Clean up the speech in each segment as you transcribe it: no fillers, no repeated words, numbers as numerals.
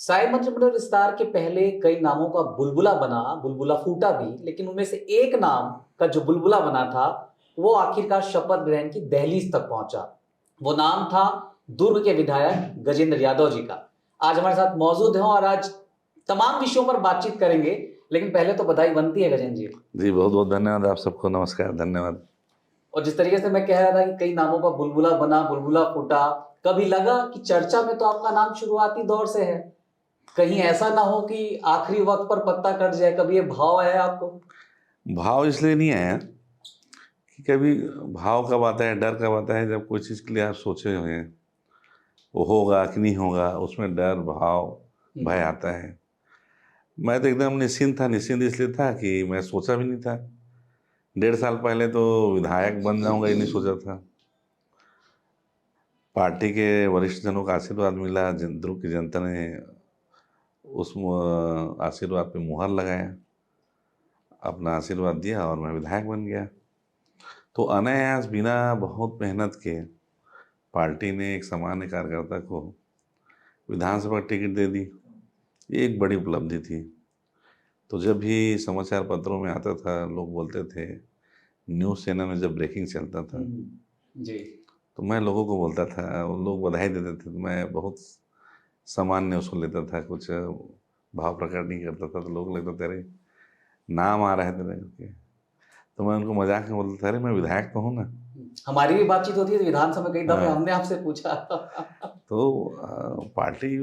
साय मंत्रिमंडल विस्तार के पहले कई नामों का बुलबुला बना, बुलबुला फूटा भी, लेकिन उनमें से एक नाम का जो बुलबुला बना था, वो आखिरकार शपथ ग्रहण की दहलीज तक पहुंचा। वो नाम था दुर्ग के विधायक गजेंद्र यादव जी का। आज हमारे साथ मौजूद हैं और आज तमाम विषयों पर बातचीत करेंगे, लेकिन पहले तो बधाई बनती है गजेंद्र जी। जी बहुत बहुत धन्यवाद। आप सबको नमस्कार, धन्यवाद। और जिस तरीके से मैं कह रहा था कि कई नामों का बुलबुला बना, बुलबुला फूटा, कभी लगा कि चर्चा में तो आपका नाम शुरुआती दौर से है, कहीं ऐसा ना हो कि आखिरी वक्त पर पत्ता कट जाए, कभी ये भाव आया आपको? भाव इसलिए नहीं आया कि कभी भाव कब आता है, डर कब आता है, जब कोई चीज़ के लिए आप सोचे हुए हैं वो होगा कि नहीं होगा, उसमें डर, भाव, भय आता है। मैं तो एकदम निश्चिंत था। निश्चिंत इसलिए था कि मैं सोचा भी नहीं था। 1.5 साल पहले तो विधायक बन जाऊंगा, ये नहीं सोचा था। पार्टी के वरिष्ठ जनों का आशीर्वाद मिला, ध्रुव की जनता ने उस आशीर्वाद पे मुहर लगाया, अपना आशीर्वाद दिया और मैं विधायक बन गया। तो अनायास, बिना बहुत मेहनत के, पार्टी ने एक सामान्य कार्यकर्ता को विधानसभा टिकट दे दी। ये एक बड़ी उपलब्धि थी। तो जब भी समाचार पत्रों में आता था, लोग बोलते थे, न्यूज़ चैनल में जब ब्रेकिंग चलता था जी। तो मैं लोगों को बोलता था, वो लोग बधाई देते थे तो मैं बहुत सामान्य उसको लेता था, कुछ भाव प्रकट नहीं करता था। तो लोग लगता था, अरे नाम आ रहा है तेरे करके। तो मैं उनको मजाक में बोलता था, अरे मैं विधायक तो हूँ ना। हमारी भी बातचीत होती है विधानसभा में, कई दफे हाँ। हमने आपसे पूछा। तो पार्टी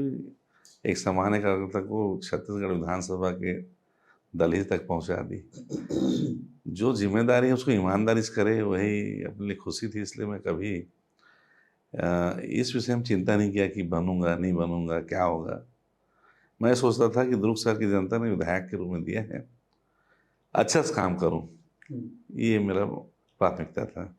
एक सामान्य कार्यकर्ता को छत्तीसगढ़ विधानसभा के दहलीज तक पहुंचा दी। जो जिम्मेदारी है उसको ईमानदारी से करे, वही अपने लिए खुशी थी। इसलिए मैं कभी इस विषय में चिंता नहीं किया कि बनूंगा नहीं बनूंगा, क्या होगा। मैं सोचता था कि दुर्ग शहर की जनता ने विधायक के रूप में दिया है, अच्छा से काम करूं, ये मेरा प्राथमिकता था।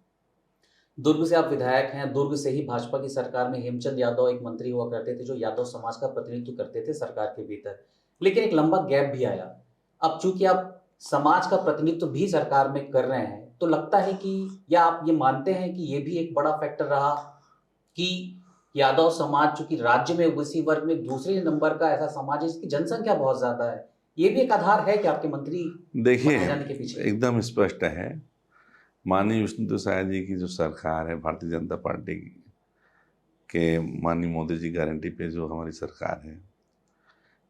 दुर्ग से आप विधायक हैं, दुर्ग से ही भाजपा की सरकार में हेमचंद यादव एक मंत्री हुआ करते थे जो यादव समाज का प्रतिनिधित्व करते थे सरकार के भीतर, लेकिन एक लंबा गैप भी आया। अब चूंकि आप समाज का प्रतिनिधित्व भी सरकार में कर रहे हैं, तो लगता है कि, या आप ये मानते हैं कि ये भी एक बड़ा फैक्टर रहा कि यादव समाज चूंकि राज्य में ओबीसी वर्ग में दूसरे नंबर का ऐसा समाज है जिसकी जनसंख्या बहुत ज्यादा है, ये भी एक आधार है कि आपके मंत्री देखिए, बनाए जाने के पीछे? एकदम स्पष्ट है। माननीय विष्णुदेव साय जी की जो सरकार है, भारतीय जनता पार्टी के माननीय मोदी जी गारंटी पे जो हमारी सरकार है,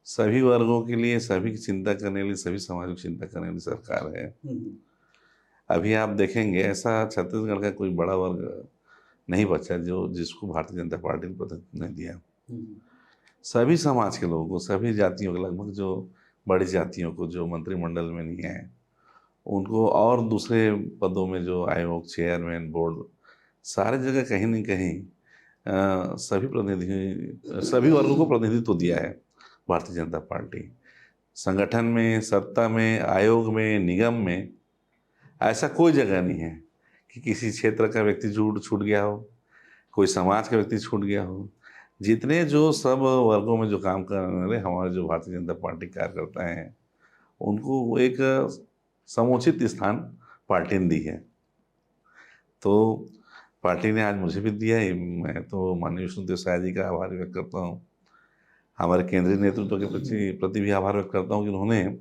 सभी वर्गों के लिए, सभी की चिंता करने के लिए, सभी समाजों की चिंता करने वाली सरकार है। अभी आप देखेंगे, ऐसा छत्तीसगढ़ का कोई बड़ा वर्ग नहीं बचा जो जिसको भारतीय जनता पार्टी ने प्रतिनिधित्व नहीं दिया। सभी समाज के लोगों को, सभी जातियों को, लगभग जो बड़ी जातियों को जो मंत्रिमंडल में नहीं है उनको, और दूसरे पदों में जो आयोग, चेयरमैन, बोर्ड, सारे जगह कहीं न कहीं सभी वर्गों को प्रतिनिधित्व दिया है भारतीय जनता पार्टी। संगठन में, सत्ता में, आयोग में, निगम में ऐसा कोई जगह नहीं है कि किसी क्षेत्र का व्यक्ति छूट गया हो, कोई समाज का व्यक्ति छूट गया हो। जितने जो सब वर्गों में जो काम करने वाले हमारे जो भारतीय जनता पार्टी कार्यकर्ता हैं, उनको एक समुचित स्थान पार्टी ने दी है। तो पार्टी ने आज मुझे भी दिया है। मैं तो माननीय विष्णुदेव साय जी का आभार व्यक्त करता हूँ, हमारे केंद्रीय नेतृत्व के प्रति भी आभार व्यक्त करता हूँ कि उन्होंने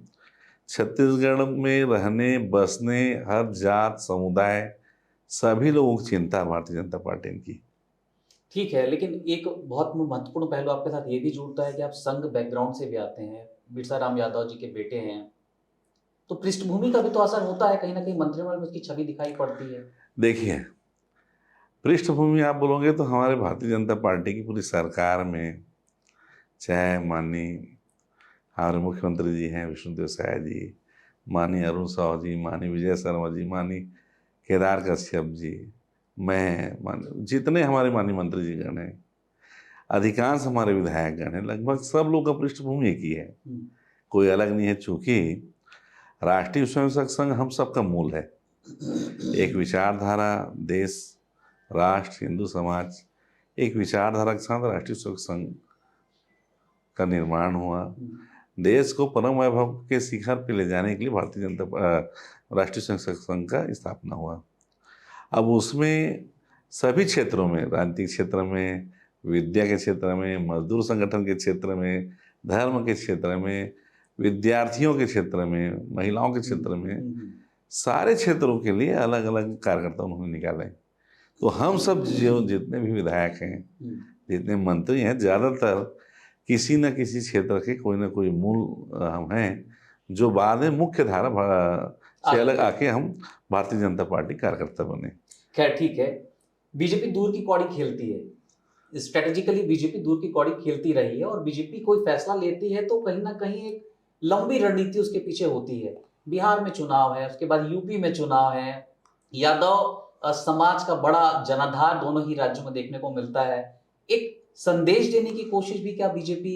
छत्तीसगढ़ में रहने बसने, हर जात समुदाय, सभी लोगों की चिंता भारतीय जनता पार्टी ने की। ठीक है, लेकिन एक बहुत महत्वपूर्ण पहलू आपके साथ ये भी जुड़ता है कि आप संघ बैकग्राउंड से भी आते हैं, बिरसा राम यादव जी के बेटे हैं, तो पृष्ठभूमि का भी तो असर होता है, कहीं ना कहीं मंत्रिमंडल में उसकी छवि दिखाई पड़ती है। देखिए, पृष्ठभूमि आप बोलोगे तो हमारे भारतीय जनता पार्टी की पूरी सरकार में, चाहे माननीय हमारे मुख्यमंत्री जी हैं विष्णुदेव साय जी, माननीय अरुण साहू जी, माननीय विजय शर्मा जी, माननीय केदार कश्यप जी, मैं, जितने हमारे माननीय मंत्री जी गण हैं, अधिकांश हमारे विधायक गण हैं, लगभग सब लोग का पृष्ठभूमि एक ही है, कोई अलग नहीं है। चूंकि राष्ट्रीय स्वयंसेवक संघ हम सबका मूल है। एक विचारधारा, देश, राष्ट्र, हिंदू समाज, एक विचारधारा के साथ राष्ट्रीय स्वयंसेवक संघ का निर्माण हुआ। देश को परम वैभव के शिखर पर ले जाने के लिए भारतीय जनता राष्ट्रीय स्वयंसेवक संघ का स्थापना हुआ। अब उसमें सभी क्षेत्रों में, राजनीतिक क्षेत्र में, विद्या के क्षेत्र में, मजदूर संगठन के क्षेत्र में, धर्म के क्षेत्र में, विद्यार्थियों के क्षेत्र में, महिलाओं के क्षेत्र में, सारे क्षेत्रों के लिए अलग अलग कार्यकर्ता उन्होंने निकाले। तो हम सब जो जितने भी विधायक हैं, जितने मंत्री हैं, ज़्यादातर किसी न किसी क्षेत्र के कोई ना कोई मूल हम हैं, जो बाद में मुख्य धारा से अलग आके हम भारतीय जनता पार्टी कार्यकर्ता बने। खैर ठीक है, बीजेपी दूर की कौड़ी खेलती है, स्ट्रेटेजिकली बीजेपी दूर की कौड़ी खेलती रही है, और बीजेपी कोई फैसला लेती है तो कहीं ना कहीं एक लंबी रणनीति उसके पीछे होती है। बिहार में चुनाव है, उसके बाद यूपी में चुनाव है, यादव समाज का बड़ा जनाधार दोनों ही राज्यों में देखने को मिलता है। एक संदेश देने की कोशिश भी क्या बीजेपी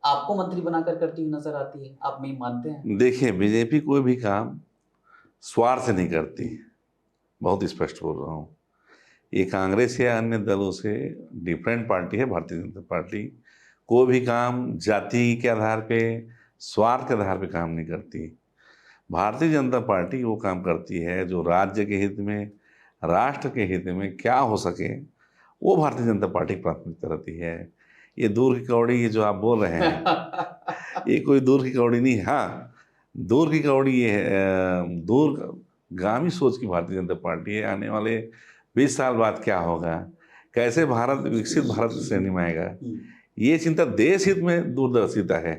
आपको मंत्री बनाकर करती हुई नजर आती है? आप नहीं मानते हैं? देखिए, बीजेपी कोई भी काम स्वार्थ से नहीं करती, बहुत स्पष्ट बोल रहा हूँ। ये कांग्रेस या अन्य दलों से डिफरेंट पार्टी है भारतीय जनता पार्टी। कोई भी काम जाति के आधार पे, स्वार्थ के आधार पे काम नहीं करती। भारतीय जनता पार्टी वो काम करती है जो राज्य के हित में, राष्ट्र के हित में क्या हो सके, वो भारतीय जनता पार्टी की प्राथमिकता रहती है। ये दूर की कौड़ी, ये जो आप बोल रहे हैं ये कोई दूर की कौड़ी नहीं है। हाँ, दूर की कौड़ी ये है, दूरगामी सोच की भारतीय जनता पार्टी है। आने वाले 20 साल बाद क्या होगा, कैसे भारत विकसित भारत की श्रेणी में आएगा, ये चिंता देश हित में दूरदर्शिता है।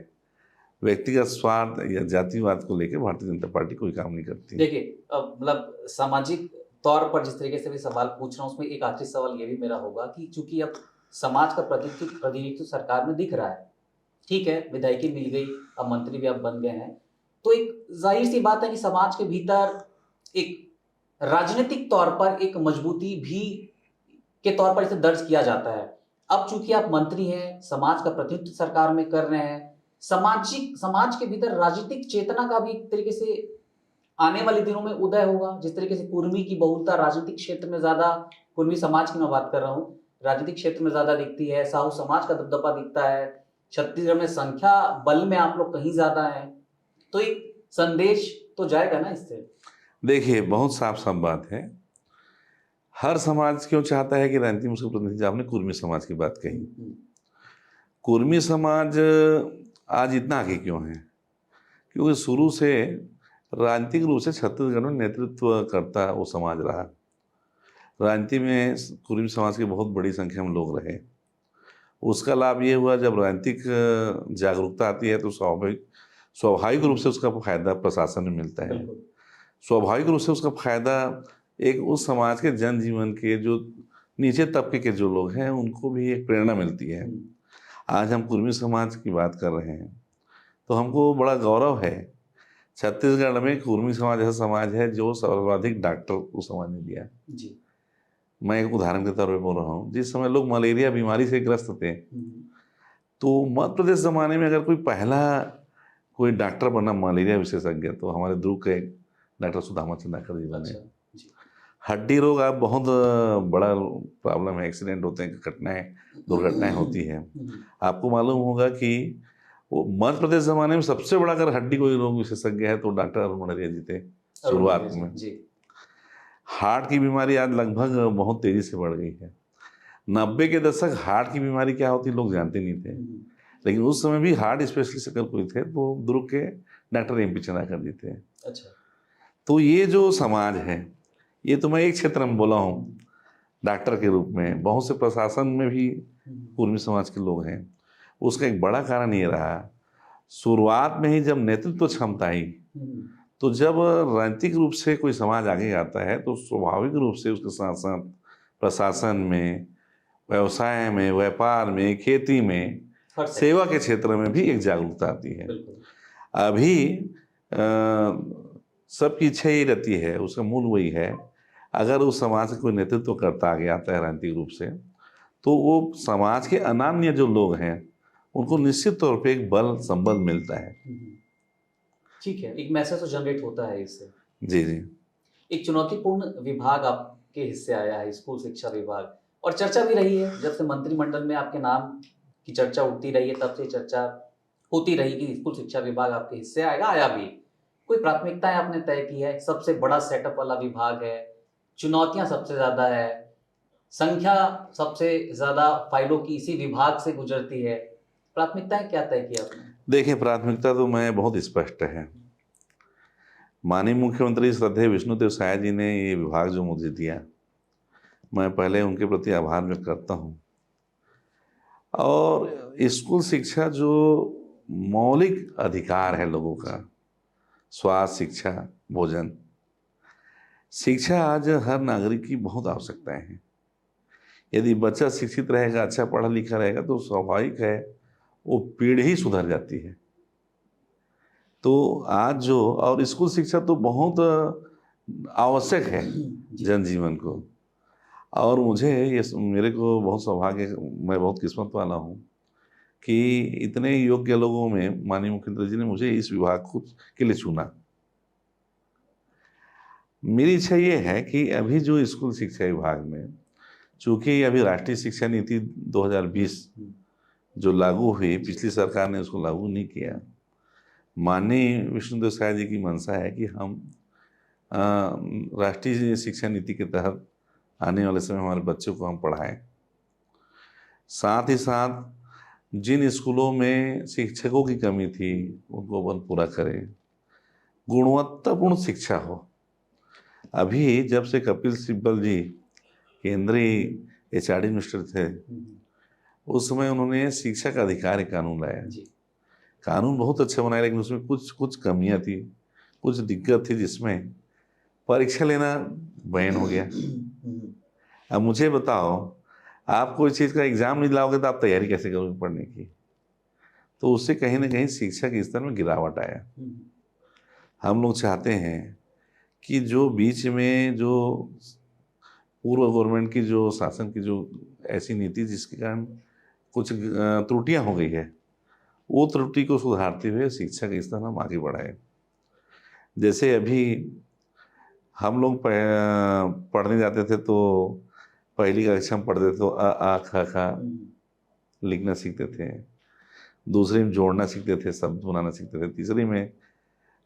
व्यक्तिगत स्वार्थ या जातिवाद को लेकर भारतीय जनता पार्टी कोई काम नहीं करती। देखिए, मतलब सामाजिक तौर पर जिस तरीके से भी सवाल पूछ रहा हूँ, उसमें एक आखिरी सवाल ये भी मेरा होगा कि चूंकि अब समाज का प्रतिनिधित्व सरकार में दिख रहा है, ठीक है, विधायकी मिल गई, अब मंत्री भी आप बन गए हैं, तो एक जाहिर सी बात है कि समाज के भीतर एक राजनीतिक तौर पर एक मजबूती भी के तौर पर इसे दर्ज किया जाता है। अब चूंकि आप मंत्री हैं, समाज का प्रतिनिधित्व सरकार में कर रहे हैं, समाज के भीतर राजनीतिक चेतना का भी एक तरीके से आने वाले दिनों में उदय होगा। जिस तरीके से कुर्मी की बहुलता राजनीतिक क्षेत्र में ज्यादा, कुर्मी समाज की मैं बात कर रहा हूँ, राजनीतिक क्षेत्र में ज्यादा दिखती है, साहू समाज का दबदबा दिखता है, छत्तीसगढ़ में संख्या बल में आप लोग कहीं ज्यादा हैं, तो एक संदेश तो जाएगा ना इससे। देखिए, बहुत साफ साफ बात है। हर समाज क्यों चाहता है कि राजनीति में उसका प्रतिनिधित्व? आपने कुर्मी समाज की बात कही। कुर्मी समाज आज इतना आगे क्यों है? क्योंकि शुरू से राजनीतिक रूप से छत्तीसगढ़ में नेतृत्व करता वो समाज रहा। राजनीति में कुर्मी समाज की बहुत बड़ी संख्या में लोग रहे। उसका लाभ ये हुआ, जब राजनीतिक जागरूकता आती है तो स्वाभाविक रूप से उसका फायदा प्रशासन में मिलता है। स्वाभाविक रूप से उसका फायदा एक उस समाज के जनजीवन के जो नीचे तबके के जो लोग हैं उनको भी एक प्रेरणा मिलती है। आज हम कुर्मी समाज की बात कर रहे हैं तो हमको बड़ा गौरव है। छत्तीसगढ़ में कुर्मी समाज ऐसा समाज है जो सर्वाधिक डॉक्टर उस समाज ने दिया जी। मैं एक उदाहरण के तौर पे बोल रहा हूँ, जिस समय लोग मलेरिया बीमारी से ग्रस्त थे तो मध्य प्रदेश ज़माने में अगर कोई डॉक्टर बना मलेरिया विशेषज्ञ तो हमारे दुर्ग के डॉक्टर सुदामा चंद्राकर जी बने। हड्डी रोग अब बहुत बड़ा प्रॉब्लम है, एक्सीडेंट होते हैं, घटनाएं दुर्घटनाएं होती हैं। आपको मालूम होगा कि वो मध्य प्रदेश ज़माने में सबसे बड़ा अगर हड्डी कोई रोग विशेषज्ञ है तो डॉक्टर अरुण मडरिया जी थे शुरुआत में। हार्ट की बीमारी आज लगभग बहुत तेजी से बढ़ गई है। 90 के दशक हार्ट की बीमारी क्या होती लोग जानते नहीं थे, लेकिन उस समय भी हार्ट स्पेशलिस्ट अगर कोई थे तो दुर्ग के डॉक्टर MP चंद्राकर जी थे। अच्छा, तो ये जो समाज है, ये तो मैं एक क्षेत्र में बोला हूँ डॉक्टर के रूप में, बहुत से प्रशासन में भी कुर्मी समाज के लोग हैं। उसका एक बड़ा कारण ये रहा, शुरुआत में ही जब नेतृत्व क्षमता आई तो जब राजनीतिक रूप से कोई समाज आगे आता है तो स्वाभाविक रूप से उसके साथ साथ प्रशासन में, व्यवसाय में, व्यापार में, खेती में, सेवा के क्षेत्र में भी एक जागरूकता आती है। अभी सबकी इच्छा यही रहती है, उसका मूल वही है, अगर उस समाज से कोई नेतृत्व करता आगे आता है राजनीतिक रूप से तो वो समाज के अनान्य जो लोग हैं उनको निश्चित तौर पे एक बल संबल मिलता है। ठीक है, एक मैसेज तो जनरेट होता है इससे। जी जी। एक चुनौतीपूर्ण विभाग आपके हिस्से आया है, स्कूल शिक्षा विभाग, और चर्चा भी रही है जब से मंत्रिमंडल में आपके नाम की चर्चा उठती रही है, तब से चर्चा होती रही कि स्कूल शिक्षा विभाग आपके हिस्से आएगा, आया भी। कोई प्राथमिकताएं आपने तय की है? सबसे बड़ा सेटअप वाला विभाग है, चुनौतियां सबसे ज्यादा है, संख्या सबसे ज्यादा फाइलों की इसी विभाग से गुजरती है, प्राथमिकताएं क्या तय की आपने? देखिए, प्राथमिकता तो मैं बहुत स्पष्ट है। माननीय मुख्यमंत्री श्रद्धेय विष्णुदेव साय जी ने ये विभाग जो मुझे दिया, मैं पहले उनके प्रति आभार व्यक्त करता हूँ। और स्कूल शिक्षा जो मौलिक अधिकार है लोगों का, स्वास्थ्य, शिक्षा, भोजन, शिक्षा आज हर नागरिक की बहुत आवश्यकताएं हैं। यदि बच्चा शिक्षित रहेगा, अच्छा पढ़ा लिखा रहेगा, तो स्वाभाविक है वो पीढ़ी सुधर जाती है। तो आज जो और स्कूल शिक्षा तो बहुत आवश्यक है जी। जनजीवन को। और मुझे ये मेरे को बहुत सौभाग्य, मैं बहुत किस्मत वाला हूँ कि इतने योग्य लोगों में माननीय मुख्यमंत्री जी ने मुझे इस विभाग को के लिए चुना। मेरी इच्छा ये है कि अभी जो स्कूल शिक्षा विभाग में, चूँकि अभी राष्ट्रीय शिक्षा नीति 2020 जो लागू हुई, पिछली सरकार ने उसको लागू नहीं किया। माननीय विष्णुदेव साय जी की मंशा है कि हम राष्ट्रीय शिक्षा नीति के तहत आने वाले समय हमारे बच्चों को हम पढ़ाएं। साथ ही साथ जिन स्कूलों में शिक्षकों की कमी थी उनको अपन पूरा करें, गुणवत्तापूर्ण शिक्षा हो। अभी जब से कपिल सिब्बल जी केंद्रीय एचआरडी मिनिस्टर थे, उस समय उन्होंने शिक्षा का अधिकार एक कानून लाया। कानून बहुत अच्छा बनाया, लेकिन उसमें कुछ कुछ कमियां थी, कुछ दिक्कत थी, जिसमें परीक्षा लेना बैन हो गया। अब मुझे बताओ, आप कोई चीज़ का एग्ज़ाम नहीं लाओगे तो आप तैयारी कैसे करोगे पढ़ने की? तो उससे कहीं ना कहीं शिक्षा के स्तर में गिरावट आया। हम लोग चाहते हैं कि जो बीच में जो पूर्व गवर्नमेंट की जो शासन की जो ऐसी नीति जिसके कारण कुछ त्रुटियां हो गई है, वो त्रुटि को सुधारते हुए शिक्षा के स्तर हम आगे बढ़ाए। जैसे अभी हम लोग पढ़ने जाते थे तो पहली कक्षा में पढ़ते थे तो अ आ ख ख लिखना सीखते थे, दूसरी में जोड़ना सीखते थे, शब्द बनाना सीखते थे, तीसरी में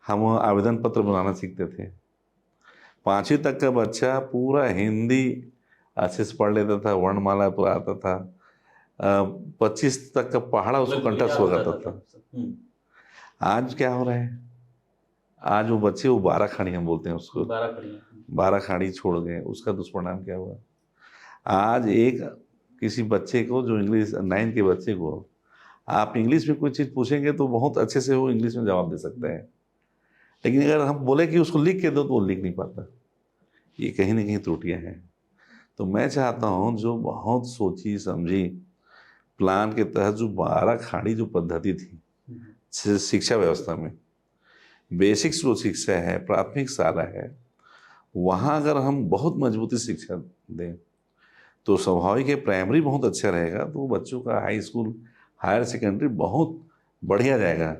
हम आवेदन पत्र बनाना सीखते थे। 5वीं तक का बच्चा पूरा हिंदी अच्छे से पढ़ लेता था, वर्णमाला पूरा आता था। 25 तक का पहाड़ा उसको कंठस्थ हो जाता था। आज क्या हो रहा है? आज वो बच्चे, वो 12 खाड़ी हम बोलते हैं उसको, 12 खाड़ी छोड़ गए। उसका दुष्परिणाम क्या हुआ? आज एक किसी बच्चे को जो इंग्लिश 9 के बच्चे को आप इंग्लिश में कोई चीज़ पूछेंगे तो बहुत अच्छे से वो इंग्लिश में जवाब दे सकता है, लेकिन अगर हम बोले कि उसको लिख के दो तो वो लिख नहीं पाता। ये कहीं ना कहीं त्रुटियां हैं। तो मैं चाहता हूँ जो बहुत सोची समझी प्लान के तहत जो 12 खाड़ी जो पद्धति थी शिक्षा व्यवस्था में, बेसिक जो शिक्षा है, प्राथमिक शाला है, वहाँ अगर हम बहुत मजबूती शिक्षा दें तो स्वाभाविक है प्राइमरी बहुत अच्छा रहेगा, तो बच्चों का हाई स्कूल हायर सेकेंडरी बहुत बढ़िया जाएगा।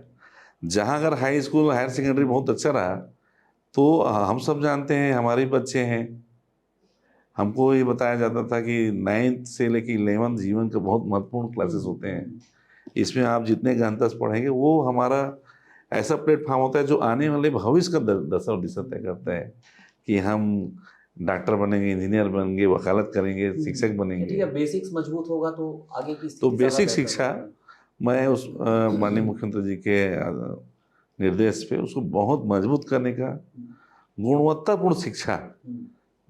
जहाँ अगर हाई स्कूल हायर सेकेंडरी बहुत अच्छा रहा तो हम सब जानते हैं, हमारे बच्चे हैं, हमको ये बताया जाता था कि 9th से लेकर 11th जीवन के बहुत महत्वपूर्ण क्लासेस होते हैं। इसमें आप जितने गहनता से पढ़ेंगे वो हमारा ऐसा प्लेटफॉर्म होता है जो आने वाले भविष्य का दशा और दिशा तय करता है कि हम डॉक्टर बनेंगे, इंजीनियर बनेंगे, वकालत करेंगे, शिक्षक बनेंगे। ठीक है, बेसिक्स मजबूत होगा तो आगे की तो बेसिक शिक्षा मैं उस माननीय मुख्यमंत्री जी के निर्देश पे उसको बहुत मजबूत करने का, गुणवत्तापूर्ण शिक्षा,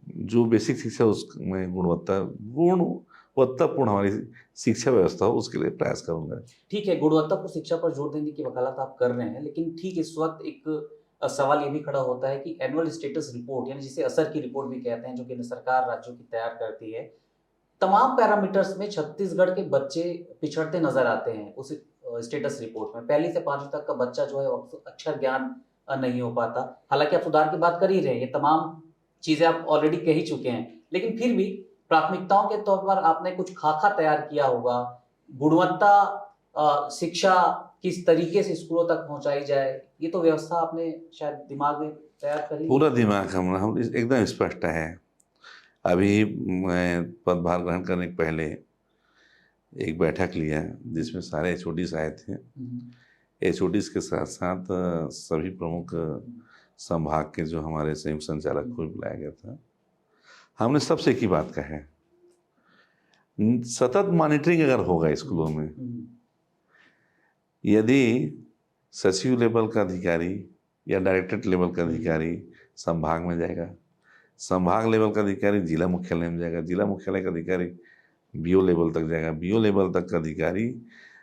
जो बेसिक शिक्षा उसमें गुणवत्तापूर्ण हमारी शिक्षा व्यवस्था हो, उसके लिए प्रयास करूंगा। ठीक है, गुणवत्तापूर्ण शिक्षा पर जोर देने की वकालत आप कर रहे हैं, लेकिन ठीक इस वक्त एक सवाल ये भी खड़ा होता है कि एनुअल स्टेटस रिपोर्ट, यानी जिसे असर की रिपोर्ट भी कहते हैं, जो केंद्र सरकार राज्यों की तैयार करती है, तमाम पैरामीटर्स में छत्तीसगढ़ के बच्चे पिछड़ते नजर आते हैं उस स्टेटस रिपोर्ट में। 1ली से 5वीं तक का बच्चा जो है अक्षर ज्ञान नहीं हो पाता। हालांकि आप सुधार की बात कर ही रहे हैं, ये तमाम चीजें आप ऑलरेडी कह ही चुके हैं, लेकिन फिर भी प्राथमिकताओं के तौर पर आपने कुछ खाका तैयार किया होगा। गुणवत्ता शिक्षा किस तरीके से स्कूलों तक पहुंचाई जाए, ये तो व्यवस्था आपने शायद दिमाग में तैयार कर ली। पूरा दिमाग हम एकदम स्पष्ट है। अभी मैं पदभार ग्रहण करने के पहले एक बैठक लिया जिसमें सारे HODs आए थे। HODs के साथ साथ सभी प्रमुख संभाग के जो हमारे संयुक्त संचालक को बुलाया गया था। हमने सबसे एक ही बात कहा है, सतत मॉनिटरिंग अगर होगा स्कूलों में यदि सचिव लेवल का अधिकारी या डायरेक्टरेट लेवल का अधिकारी संभाग में जाएगा, संभाग लेवल का अधिकारी जिला मुख्यालय में जाएगा, जिला मुख्यालय का अधिकारी बीओ लेवल तक जाएगा, बीओ लेवल तक का अधिकारी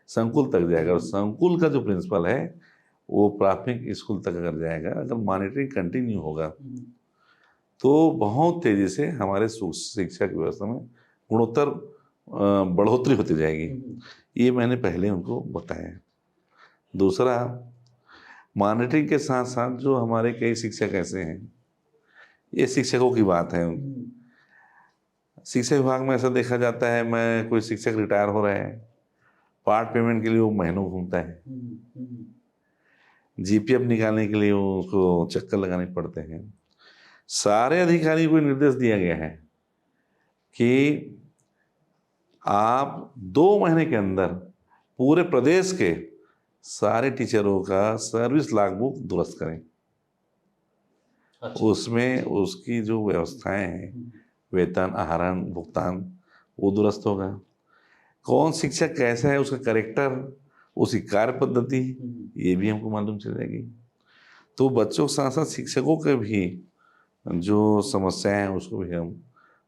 संकुल तक जाएगा, और संकुल का जो प्रिंसिपल है वो प्राथमिक स्कूल तक अगर जाएगा, अगर मॉनिटरिंग कंटिन्यू होगा तो बहुत तेज़ी से हमारे शिक्षा की व्यवस्था में गुणोत्तर बढ़ोतरी होती जाएगी। ये मैंने पहले उनको बताया। दूसरा, मॉनिटरिंग के साथ साथ जो हमारे कई शिक्षक ऐसे हैं, ये शिक्षकों की बात है। शिक्षा विभाग में ऐसा देखा जाता है, मैं कोई शिक्षक रिटायर हो रहा है, पार्ट पेमेंट के लिए वो महीनों घूमता है, जीपीएफ निकालने के लिए उसको चक्कर लगाने पड़ते हैं। सारे अधिकारी को निर्देश दिया गया है कि आप 2 महीने के अंदर पूरे प्रदेश के सारे टीचरों का सर्विस लॉगबुक दुरुस्त करें। अच्छा। उसमें उसकी जो व्यवस्थाएं हैं, वेतन, आहरण, भुगतान, वो दुरुस्त होगा। कौन शिक्षक कैसा है, उसका कैरेक्टर, उसकी कार्य पद्धति, ये भी हमको मालूम चल जाएगी। तो बच्चों के साथ साथ शिक्षकों के भी जो समस्याएं हैं उसको भी हम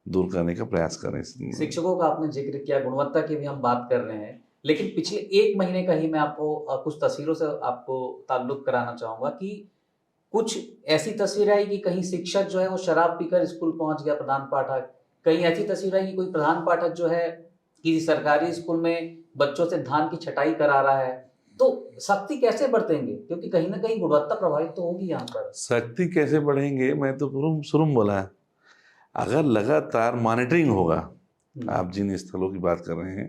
दूर करने का प्रयास करें। शिक्षकों का आपने जिक्र किया, गुणवत्ता की भी हम बात कर रहे हैं, लेकिन पिछले 1 महीने का ही मैं आपको कुछ तस्वीरों से आपको ताल्लुक कराना चाहूंगा कि कुछ ऐसी तस्वीर आई कि कहीं शिक्षक जो है वो शराब पीकर स्कूल पहुंच गया, प्रधान पाठक। कहीं ऐसी तस्वीर आई कि कोई प्रधान पाठक जो है किसी सरकारी स्कूल में बच्चों से धान की छटाई करा रहा है। तो सख्ती कैसे बरतेंगे, क्योंकि कहीं ना कहीं गुणवत्ता प्रभावित तो होगी यहाँ पर। सख्ती कैसे बढ़ेंगे, मैं तो शुरू में बोला, अगर लगातार मॉनिटरिंग होगा, आप जिन स्थलों की बात कर रहे हैं,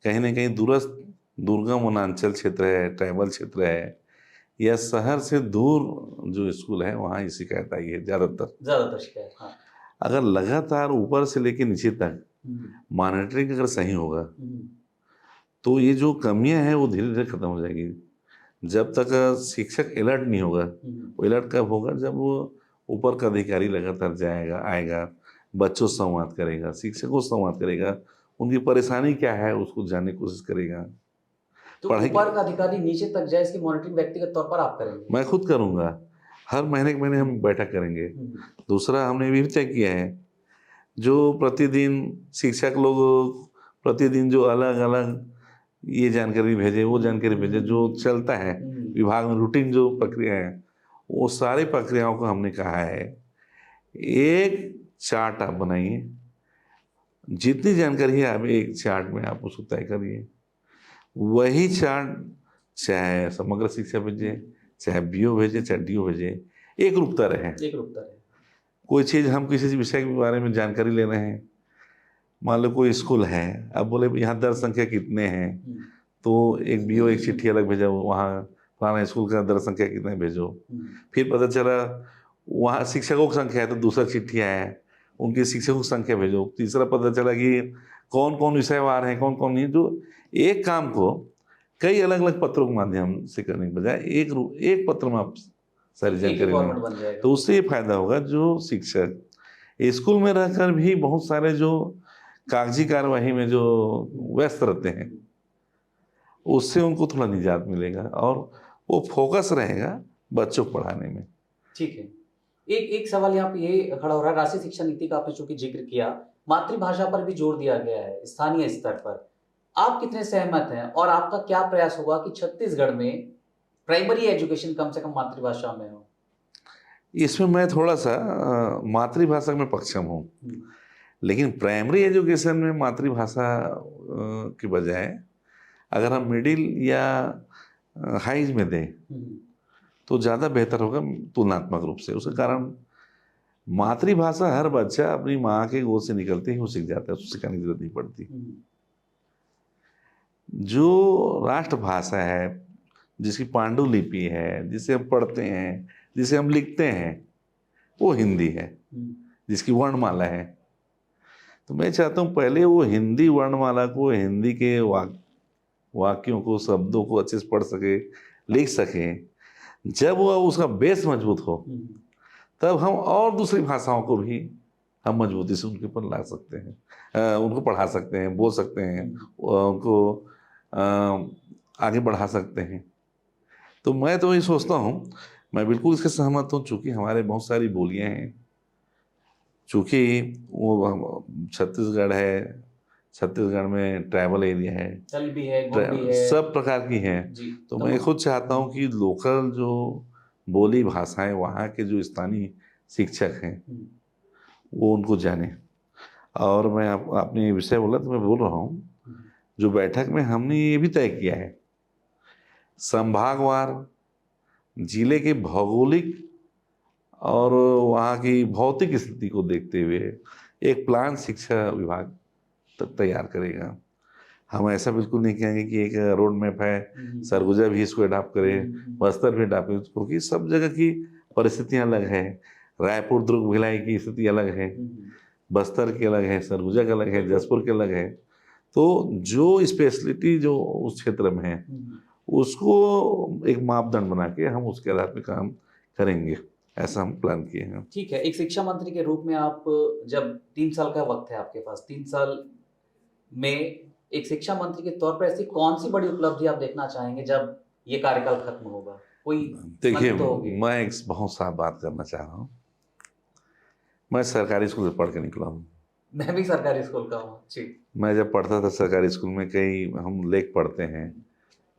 कहीं ना कहीं दूरस्थ दुर्गम वनांचल क्षेत्र है, ट्राइबल क्षेत्र है, या शहर से दूर जो स्कूल है, वहाँ ये शिकायत आई है ज़्यादातर शिकायत। हाँ। अगर लगातार ऊपर से लेकर नीचे तक मॉनिटरिंग अगर सही होगा तो ये जो कमियां हैं वो धीरे धीरे खत्म हो जाएगी। जब तक शिक्षक अलर्ट नहीं होगा, वो अलर्ट कब होगा, जब वो ऊपर का अधिकारी लगातार जाएगा, आएगा, बच्चों से संवाद करेगा, शिक्षकों से संवाद करेगा, उनकी परेशानी क्या है उसको जानने की कोशिश करेगा। तो ऊपर का अधिकारी नीचे तक जाए, इसकी मॉनिटरिंग व्यक्तिगत तौर पर आप करेंगे? मैं खुद करूंगा, हर महीने के महीने हम बैठक करेंगे। दूसरा, हमने ये भी तय किया है, जो प्रतिदिन शिक्षक लोग प्रतिदिन जो अलग अलग ये जानकारी भेजे, वो जानकारी भेजे, जो चलता है विभाग में रूटीन जो प्रक्रिया है, वो सारी प्रक्रियाओं को हमने कहा है एक चार्ट आप बनाइए, जितनी जानकारी है आप एक चार्ट में आप उसको तय करिए। वही चार्ट चाहे समग्र शिक्षा भेजे, चाहे बीओ भेजे, चाहे डीओ भेजे, एक रूपता रहे। कोई चीज़ हम किसी विषय के बारे में जानकारी ले रहे हैं, मान लो कोई स्कूल है, अब बोले यहाँ दर्ज संख्या कितने हैं, तो एक बीओ एक चिट्ठी अलग भेजा, वहाँ फलाना स्कूल का दर्ज संख्या कितने भेजो। फिर पता चला वहाँ शिक्षकों की संख्या है तो दूसरा चिट्ठी आया, उनकी शिक्षकों की संख्या भेजो। तीसरा पता चला कि कौन कौन विषयवार हैं, कौन कौन नहीं। जो एक काम को कई अलग अलग पत्रों के माध्यम से करने के बजाय एक पत्र में आप सारी जानकारी लें, तो उससे ये फायदा होगा जो शिक्षक स्कूल में रहकर भी बहुत सारे जो कागजी कार्यवाही में जो व्यस्त रहते हैं, उससे उनको थोड़ा निजात मिलेगा और वो फोकस रहेगा बच्चों को पढ़ाने में। ठीक है। एक सवाल यहाँ पे ये खड़ा हो रहा है, राष्ट्रीय शिक्षा नीति का आपने चूंकि जिक्र किया, मातृभाषा पर भी जोर दिया गया है स्थानीय स्तर पर। आप कितने सहमत हैं और आपका क्या प्रयास होगा कि छत्तीसगढ़ में प्राइमरी एजुकेशन कम से कम मातृभाषा में हो? इसमें मैं थोड़ा सा मातृभाषा में पक्षम हूँ, लेकिन प्राइमरी एजुकेशन में मातृभाषा के बजाय अगर हम मिडिल या हाई में दें तो ज़्यादा बेहतर होगा तुलनात्मक रूप से। उसके कारण मातृभाषा हर बच्चा अपनी माँ के गोद से निकलते ही वो सीख जाता है, उसको सिखाने की जरूरत नहीं पड़ती। जो राष्ट्रभाषा है, जिसकी पांडुलिपि है, जिसे हम पढ़ते हैं, जिसे हम लिखते हैं, वो हिंदी है, जिसकी वर्णमाला है। तो मैं चाहता हूँ पहले वो हिंदी वर्णमाला को, हिंदी के वाक्यों को, शब्दों को अच्छे से पढ़ सके, लिख सके। जब वो उसका बेस मजबूत हो तब हम और दूसरी भाषाओं को भी हम मजबूती से उनके ऊपर ला सकते हैं, उनको पढ़ा सकते हैं, बोल सकते हैं, उनको आगे बढ़ा सकते हैं। तो मैं तो ये सोचता हूँ, मैं बिल्कुल इसके सहमत हूँ, चूँकि हमारे बहुत सारी बोलियाँ हैं, चूँकि वो छत्तीसगढ़ है, छत्तीसगढ़ में ट्राइबल एरिया है, तल भी है, गोंडी है। सब प्रकार की हैं। जी। तो मैं खुद चाहता हूँ कि लोकल जो बोली भाषाएं वहाँ के जो स्थानीय शिक्षक हैं वो उनको जाने। और मैं आपने विषय बोला तो मैं बोल रहा हूँ, जो बैठक में हमने ये भी तय किया है, संभागवार जिले के भौगोलिक और वहाँ की भौतिक स्थिति को देखते हुए एक प्लान शिक्षा विभाग तैयार करेगा। हम ऐसा बिल्कुल नहीं कहेंगे कि एक रोड मैप है, सरगुजा भी इसको अडॉप्ट करे, बस्तर भी अडॉप्ट करे, क्योंकि सब जगह की परिस्थितियाँ अलग है। रायपुर, दुर्ग, भिलाई की स्थिति अलग है, बस्तर की अलग है, सरगुजा का अलग है, जसपुर के अलग है। तो जो स्पेशलिटी जो उस क्षेत्र में है उसको एक मापदंड बना के हम उसके आधार पर काम करेंगे, ऐसा हम प्लान किए हैं। ठीक है, एक शिक्षा मंत्री के रूप में आप, जब 3 साल का वक्त है आपके पास, 3 साल में एक शिक्षा मंत्री के तौर पर ऐसी कौन सी बड़ी उपलब्धि आप देखना चाहेंगे जब ये कार्यकाल खत्म होगा? कोई देखिए, मंत्र होगी? मैं एक बहुत साफ बात करना चाह रहा हूँ। मैं सरकारी स्कूल से पढ़ के निकला हूँ। मैं भी सरकारी स्कूल का हूँ जी। मैं जब पढ़ता था सरकारी स्कूल में, कई हम लेख पढ़ते हैं,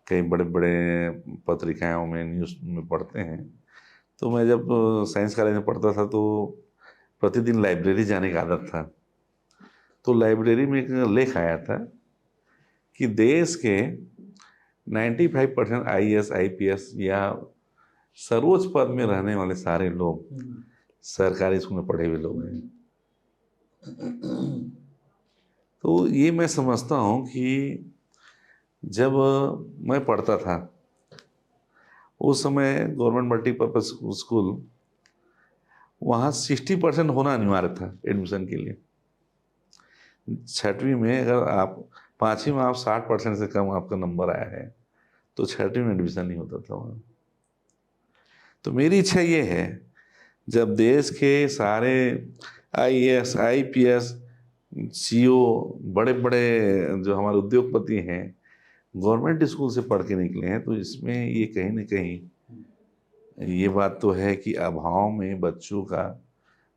कई बड़े बड़े पत्रिकाओं में, न्यूज़ में पढ़ते हैं। तो मैं जब साइंस कॉलेज में पढ़ता था तो प्रतिदिन लाइब्रेरी जाने का आदत था। तो लाइब्रेरी में एक लेख आया था कि देश के 95% IAS IPS या सर्वोच्च पद में रहने वाले सारे लोग सरकारी स्कूल में पढ़े हुए लोग हैं। तो ये मैं समझता हूँ कि जब मैं पढ़ता था उस समय गवर्नमेंट मल्टीपर्पज़ स्कूल, वहाँ 60% होना अनिवार्य था एडमिशन के लिए। 6वीं में अगर आप 5वीं में आप 60% से कम आपका नंबर आया है तो 6वीं में एडमिशन नहीं होता था वहाँ। तो मेरी इच्छा ये है, जब देश के सारे IAS IPS CO बड़े बड़े जो हमारे उद्योगपति हैं गवर्नमेंट स्कूल से पढ़ के निकले हैं, तो इसमें ये कहीं ना कहीं ये बात तो है कि अभाव में बच्चों का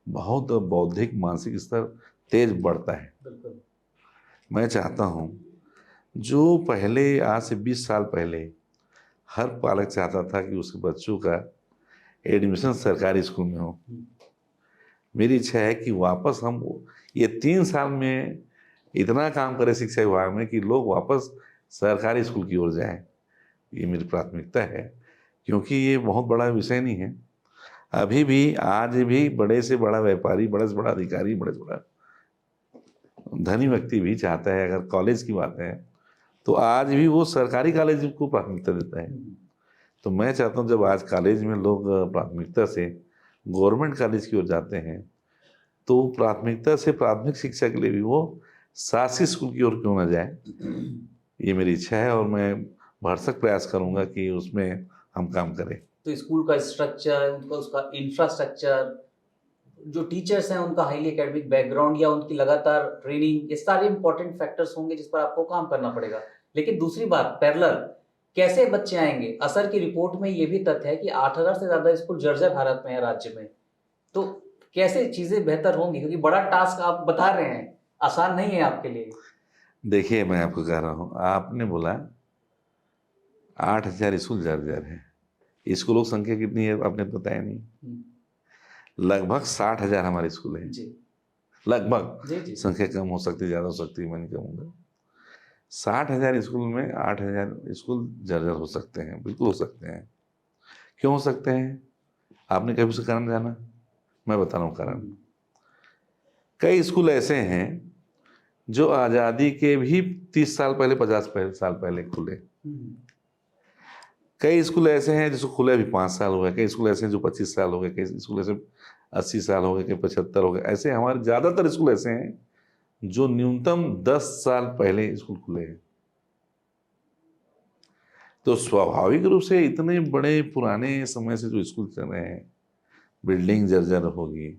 बहुत बौद्धिक मानसिक स्तर तेज बढ़ता है। मैं चाहता हूँ जो पहले आज से 20 साल पहले हर पालक चाहता था कि उसके बच्चों का एडमिशन सरकारी स्कूल में हो, मेरी इच्छा है कि वापस हम ये 3 साल में इतना काम करें शिक्षा विभाग में कि लोग वापस सरकारी स्कूल की ओर जाएं। ये मेरी प्राथमिकता है, क्योंकि ये बहुत बड़ा विषय नहीं है। अभी भी आज भी बड़े से बड़ा व्यापारी, बड़े से बड़ा अधिकारी, बड़े से बड़ा धनी व्यक्ति भी चाहता है, अगर कॉलेज की बात है तो आज भी वो सरकारी कॉलेज को प्राथमिकता देता है। तो मैं चाहता हूँ जब आज कॉलेज में लोग प्राथमिकता से गवर्नमेंट कॉलेज की ओर जाते हैं तो प्राथमिकता से प्राथमिक शिक्षा के लिए भी वो शासकीय स्कूल की ओर क्यों ना जाए। ये मेरी इच्छा है और मैं भरसक प्रयास करूँगा कि उसमें हम काम करें। तो स्कूल का स्ट्रक्चर, उनका उसका इंफ्रास्ट्रक्चर, जो टीचर्स हैं उनका हाईली एकेडमिक बैकग्राउंड या उनकी लगातार ट्रेनिंग, ये सारे इंपॉर्टेंट फैक्टर्स होंगे जिस पर आपको काम करना पड़ेगा। लेकिन दूसरी बात, पैरेलल कैसे बच्चे आएंगे? असर की रिपोर्ट में ये भी तथ्य है कि 8,000 से ज्यादा स्कूल जर्जर हालत में है राज्य में। तो कैसे चीजें बेहतर होंगी? क्योंकि बड़ा टास्क आप बता रहे हैं, आसान नहीं है आपके लिए। देखिए, मैं आपको कह रहा हूँ, आपने बोला 8,000 स्कूल जर्जर है। स्कूलों की संख्या कितनी है आपने बताया नहीं। लगभग 60,000 हमारे स्कूल हैं जी। लगभग जी। संख्या कम हो सकती है, ज़्यादा हो सकती है, मैं नहीं कहूँगा। 60,000 स्कूल में 8,000 स्कूल जर्जर हो सकते हैं, बिल्कुल हो सकते हैं। क्यों हो सकते हैं? आपने कभी उसका कारण जाना? मैं बता रहा हूँ कारण। कई स्कूल ऐसे हैं जो आज़ादी के भी 30 साल पहले, 50 साल पहले खुले। कई स्कूल ऐसे हैं जिसको खुले अभी 5 साल हो गए, कई स्कूल ऐसे हैं जो 25 साल हो गए, कई स्कूल ऐसे 80 साल हो गए, कई 75 हो गए। ऐसे हमारे ज़्यादातर स्कूल ऐसे हैं जो न्यूनतम 10 साल पहले स्कूल खुले हैं। तो स्वाभाविक रूप से इतने बड़े पुराने समय से जो स्कूल चल रहे हैं, बिल्डिंग जर्जर होगी,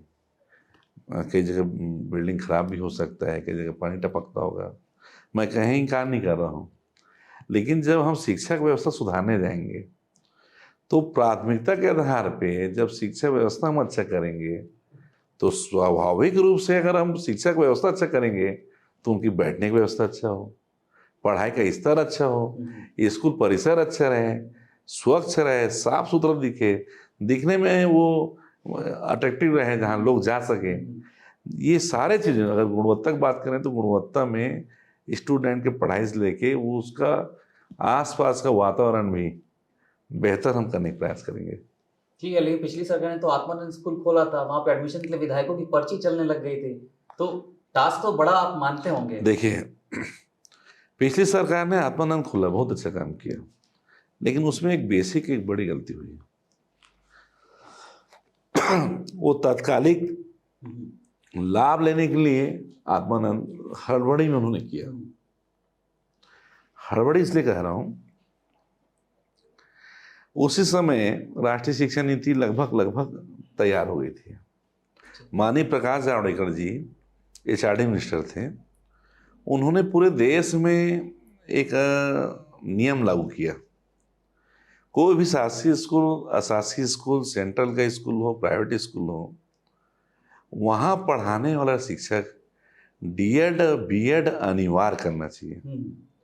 कई जगह बिल्डिंग खराब भी हो सकता है, कई जगह पानी टपकता होगा। मैं कहीं इनकार नहीं कर रहा हूँ, लेकिन जब हम शिक्षा व्यवस्था सुधारने जाएंगे तो प्राथमिकता के आधार पे जब शिक्षा व्यवस्था हम अच्छा करेंगे तो स्वाभाविक रूप से अगर हम शिक्षा की व्यवस्था अच्छा करेंगे तो उनकी बैठने की व्यवस्था अच्छा हो, पढ़ाई का स्तर अच्छा हो, स्कूल परिसर अच्छा रहे, स्वच्छ रहे, साफ सुथरा दिखे, दिखने में वो अट्रैक्टिव रहे, जहाँ लोग जा सके। ये सारे चीज़ें अगर गुणवत्ता की बात करें तो गुणवत्ता में स्टूडेंट के पढ़ाई से लेके वो उसका आसपास का वातावरण भी बेहतर हम करने का प्रयास करेंगे। ठीक है, लेकिन पिछली सरकार ने तो आत्मानंद स्कूल खोला था, वहां पे एडमिशन के लिए विधायकों की पर्ची चलने लग गई थी, तो टास्क तो बड़ा आप मानते होंगे। देखिए, पिछली सरकार ने आत्मानंद खोला, बहुत अच्छा काम किया, लेकिन उसमें एक बड़ी गलती हुई। वो तात्कालिक लाभ लेने के लिए आत्मानंद हड़बड़ी में उन्होंने किया। हड़बड़ी इसलिए कह रहा हूं, उसी समय राष्ट्रीय शिक्षा नीति लगभग तैयार हो गई थी। माननीय प्रकाश जावड़ेकर जी एचआरडी मिनिस्टर थे, उन्होंने पूरे देश में एक नियम लागू किया, कोई भी शासकीय स्कूल, सेंट्रल का स्कूल हो, प्राइवेट स्कूल हो, वहाँ पढ़ाने वाला शिक्षक डीएड बीएड अनिवार्य करना चाहिए।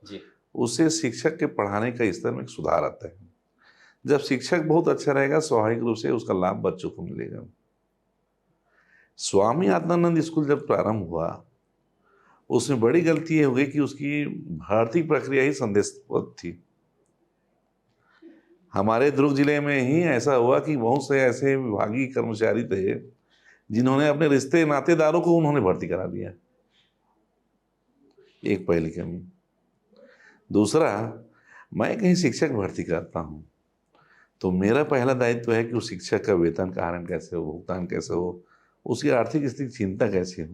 जी। उससे शिक्षक के पढ़ाने का स्तर में सुधार आता है। जब शिक्षक बहुत अच्छा रहेगा, स्वाभाविक रूप से उसका लाभ बच्चों को मिलेगा। स्वामी आत्मानंद स्कूल जब प्रारंभ हुआ, उसमें बड़ी गलती ये हो गई कि उसकी भर्ती प्रक्रिया ही संदेहास्पद थी। हमारे दुर्ग जिले में ही ऐसा हुआ कि बहुत से ऐसे विभागीय कर्मचारी थे जिन्होंने अपने रिश्ते नातेदारों को उन्होंने भर्ती करा दिया। एक पहली कमी। दूसरा, मैं कहीं शिक्षक भर्ती करता हूँ तो मेरा पहला दायित्व है कि उस शिक्षक का वेतन का हरण कैसे हो, भुगतान कैसे हो, उसकी आर्थिक स्थिति की चिंता कैसे हो,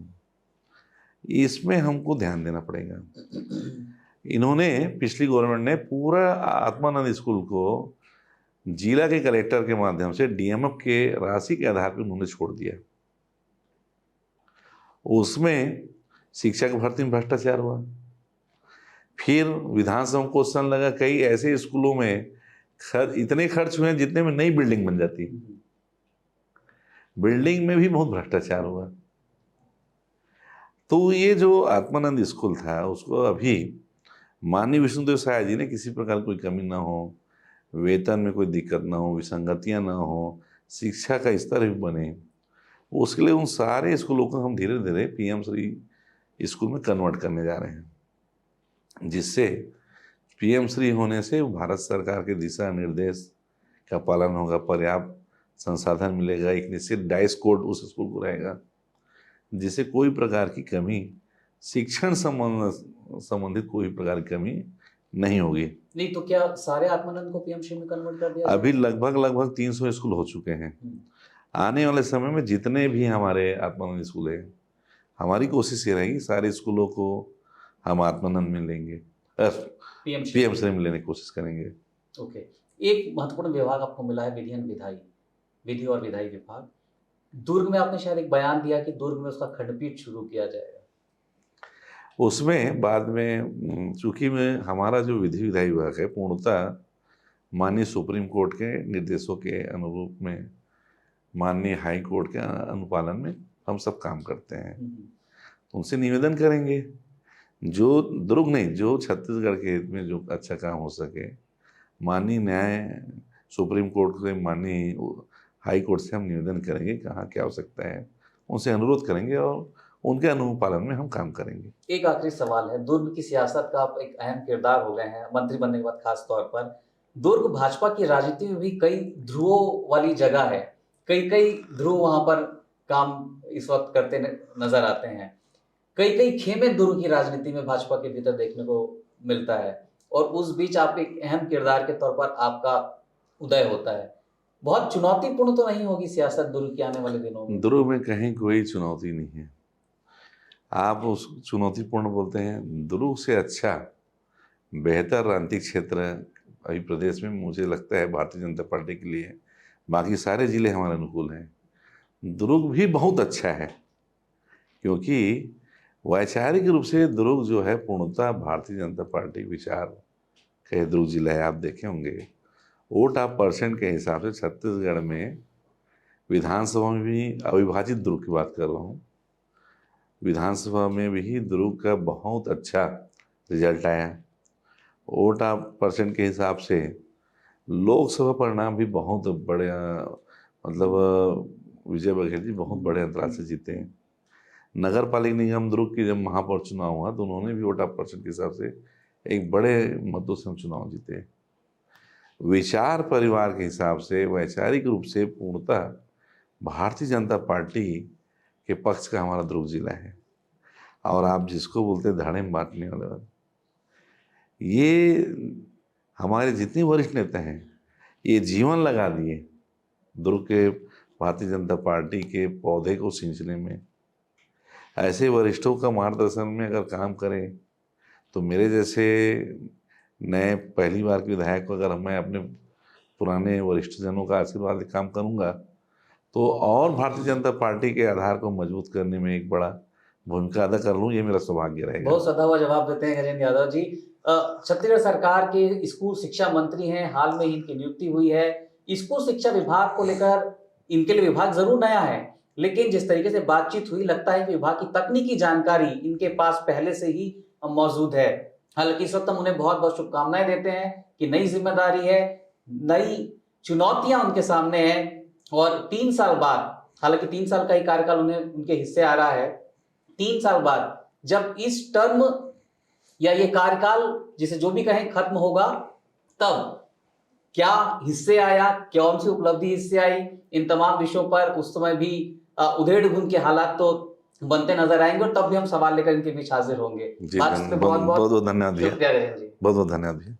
इसमें हमको ध्यान देना पड़ेगा। इन्होंने, पिछली गवर्नमेंट ने पूरा आत्मानंद स्कूल को जिला के कलेक्टर के माध्यम से डीएमएफ के राशि के आधार पर उन्होंने छोड़ दिया। उसमें शिक्षक भर्ती में भ्रष्टाचार हुआ। फिर विधानसभा को क्वेश्चन लगा, कई ऐसे स्कूलों में इतने खर्च हुए जितने में नई बिल्डिंग बन जाती, बिल्डिंग में भी बहुत भ्रष्टाचार हुआ। तो ये जो आत्मानंद स्कूल था, उसको अभी माननीय विष्णुदेव साय जी ने किसी प्रकार कोई कमी ना हो, वेतन में कोई दिक्कत ना हो, विसंगतियां ना हो, शिक्षा का स्तर भी बने, उसके लिए उन सारे स्कूलों को हम धीरे धीरे पीएम श्री स्कूल में कन्वर्ट करने जा रहे हैं, जिससे पीएम श्री होने से भारत सरकार के दिशा निर्देश का पालन होगा, पर्याप्त संसाधन मिलेगा, एक निश्चित डाइस कोड उस स्कूल को रहेगा, जिससे कोई प्रकार की कमी, शिक्षण संबंधित कोई प्रकार की कमी नहीं होगी। नहीं तो क्या सारे आत्मानंद को पीएमसी में कन्वर्ट कर दिया? अभी लगभग 300 स्कूल हो चुके हैं। आने वाले समय में जितने भी हमारे आत्मानंद स्कूल हैं, हमारी कोशिश ये रहेगी सारे स्कूलों को हम आत्मानंद में लेंगे, पीएमसी में लेने की कोशिश करेंगे। ओके, एक महत्वपूर्ण विभाग आपको मिला है विधि और विधायी विभाग। दुर्ग में आपने शायद एक बयान दिया कि दुर्ग में उसका खंडपीठ शुरू किया जाएगा। उसमें बाद में चूंकि हमारा जो विधि विधायी विभाग है पूर्णतः माननीय सुप्रीम कोर्ट के निर्देशों के अनुरूप में, माननीय हाई कोर्ट के अनुपालन में हम सब काम करते हैं। उनसे निवेदन करेंगे जो दुर्ग नहीं, जो छत्तीसगढ़ के हित में जो अच्छा काम हो सके, माननीय न्याय सुप्रीम कोर्ट से, माननीय हाई कोर्ट से हम निवेदन करेंगे कहाँ क्या हो सकता है, उनसे अनुरोध करेंगे और उनके अनुपालन में हम काम करेंगे। एक आखिरी सवाल है, दुर्ग की सियासत का आप एक अहम किरदार हो गए हैं मंत्री बनने के बाद। खास तौर पर दुर्ग भाजपा की राजनीति में भी कई ध्रुवों वाली जगह है, कई ध्रुव वहां पर काम इस वक्त करते नजर आते हैं। कई खेमे दुर्ग की राजनीति में भाजपा के भीतर देखने को मिलता है, और उस बीच आप एक अहम किरदार के तौर पर आपका उदय होता है। बहुत चुनौतीपूर्ण तो नहीं होगी सियासत दुर्ग के आने वाले दिनों में? दुर्ग में कहीं कोई चुनौती नहीं है। आप उस चुनौतीपूर्ण बोलते हैं, दुर्ग से अच्छा बेहतर राजनीतिक क्षेत्र अभी प्रदेश में मुझे लगता है भारतीय जनता पार्टी के लिए। बाकी सारे जिले हमारे अनुकूल हैं, दुर्ग भी बहुत अच्छा है, क्योंकि वैचारिक रूप से दुर्ग जो है पूर्णतः भारतीय जनता पार्टी विचार कहीं दुर्ग जिला है, आप देखे होंगे वोट ऑफ परसेंट के हिसाब से छत्तीसगढ़ में विधानसभा में भी, अविभाजित दुर्ग की बात कर रहा हूँ, विधानसभा में भी दुर्ग का बहुत अच्छा रिजल्ट आया। वोट ऑफ परसेंट के हिसाब से लोकसभा परिणाम भी बहुत बड़े, मतलब विजय बघेल जी बहुत बड़े अंतराल से जीते हैं। नगर पालिका निगम दुर्ग की जब महापौर चुनाव हुआ तो उन्होंने भी वोट ऑफ परसेंट के हिसाब से एक बड़े मतों से हम चुनाव जीते। विचार परिवार के हिसाब से वैचारिक रूप से पूर्णतः भारतीय जनता पार्टी के पक्ष का हमारा दुर्ग जिला है। और आप जिसको बोलते हैं धड़े में बांटने वाले, ये हमारे जितने वरिष्ठ नेता हैं ये जीवन लगा दिए दुर्ग के भारतीय जनता पार्टी के पौधे को सींचने में। ऐसे वरिष्ठों का मार्गदर्शन में अगर काम करें तो मेरे जैसे नए पहली बार के विधायक को अगर मैं अपने पुराने वरिष्ठ जनों का आशीर्वाद काम करूंगा तो और भारतीय जनता पार्टी के आधार को मजबूत करने में एक बड़ा भूमिका अदा कर लूँ, ये मेरा सौभाग्य रहेगा। बहुत सदा हुआ जवाब देते हैं गजेंद्र यादव जी। छत्तीसगढ़ सरकार के स्कूल शिक्षा मंत्री हैं, हाल में इनकी नियुक्ति हुई है। स्कूल शिक्षा विभाग को लेकर इनके लिए विभाग जरूर नया है, लेकिन जिस तरीके से बातचीत हुई लगता है कि विभाग की तकनीकी जानकारी इनके पास पहले से ही मौजूद है। हालांकि इस वक्त हम उन्हें बहुत बहुत शुभकामनाएं देते हैं कि नई जिम्मेदारी है, नई चुनौतियां उनके सामने हैं और 3 साल बाद, हालांकि 3 साल का ही कार्यकाल उन्हें उनके हिस्से आ रहा है, 3 साल बाद जब इस टर्म या ये कार्यकाल जिसे जो भी कहें खत्म होगा, तब क्या हिस्से आया, कौन सी उपलब्धि हिस्से आई, इन तमाम विषयों पर उस समय भी उधेड़-बुन के हालात तो बनते नजर आएंगे और तब भी हम सवाल लेकर इनके बीच हाजिर होंगे। जी, बहुत बहुत धन्यवाद भैया, शुक्रिया गजेंद्र जी, बहुत बहुत धन्यवाद भैया।